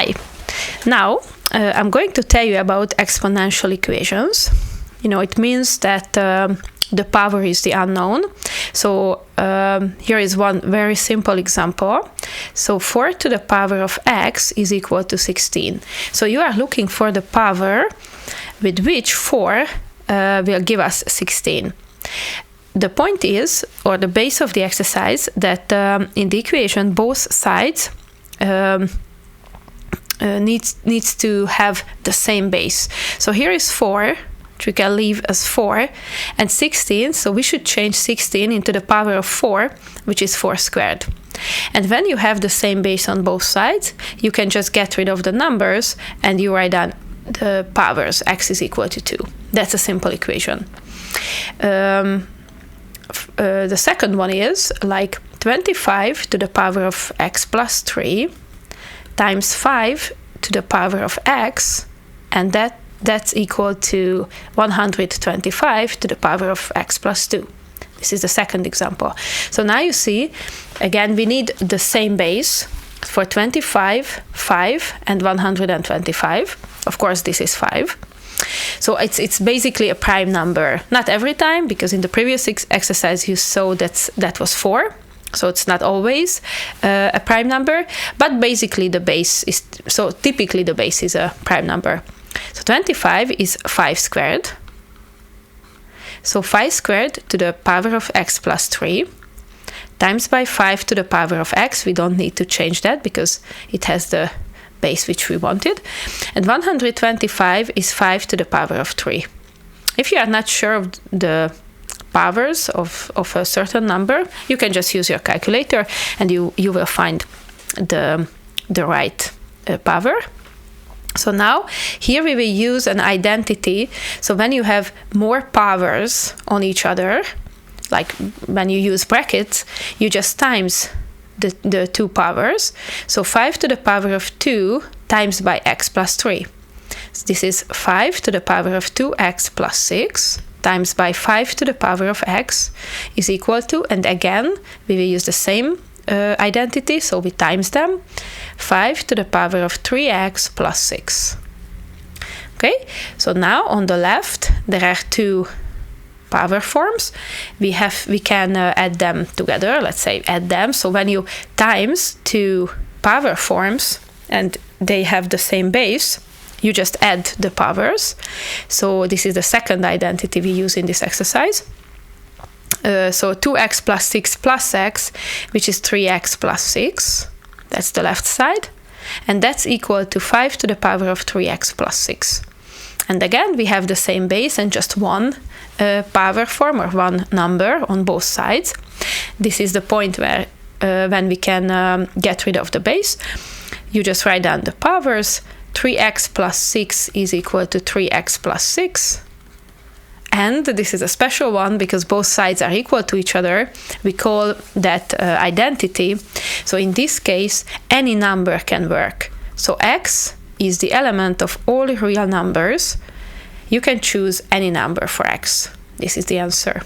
y. Now, I'm going to tell you about exponential equations. It means that the power is the unknown. So here is one very simple example. So 4 to the power of x is equal to 16. So you are looking for the power with which 4 will give us 16. The point is, or the base of the exercise, that in the equation both sides needs to have the same base. So here is 4, which we can leave as 4, and 16, so we should change 16 into the power of 4, which is 4 squared. And when you have the same base on both sides, you can just get rid of the numbers and you write down the powers. X is equal to 2. That's a simple equation. The second one is like 25 to the power of x plus 3 times 5 to the power of x, and that's equal to 125 to the power of x plus 2. This is the second example. So now you see, again, we need the same base for 25, 5, and 125. Of course, this is 5. So it's basically a prime number. Not every time, because in the previous exercise you saw that was 4. So it's not always a prime number, but basically the base is, so typically the base is a prime number. So 25 is 5 squared. So 5 squared to the power of x plus 3 times by 5 to the power of x. We don't need to change that because it has the base which we wanted. And 125 is 5 to the power of 3. If you are not sure of the powers of a certain number, you can just use your calculator and you will find the right power. So now here we will use an identity. So when you have more powers on each other, like when you use brackets, you just times the two powers. So 5 to the power of 2 times by x plus 3. So this is 5 to the power of 2x plus 6 times by 5 to the power of x is equal to, and again we will use the same identity, so we times them, 5 to the power of 3x plus 6. Okay, so now on the left there are two power forms. We can add them together. Let's say add them. So when you times two power forms and they have the same base, you just add the powers. So this is the second identity we use in this exercise. So 2x plus 6 plus x, which is 3x plus 6. That's the left side. And that's equal to 5 to the power of 3x plus 6. And again, we have the same base and just one power form or one number on both sides. This is the point where when we can get rid of the base. You just write down the powers. 3x plus 6 is equal to 3x plus 6. And this is a special one because both sides are equal to each other. We call that identity. So in this case, any number can work. So x is the element of all real numbers. You can choose any number for x. This is the answer.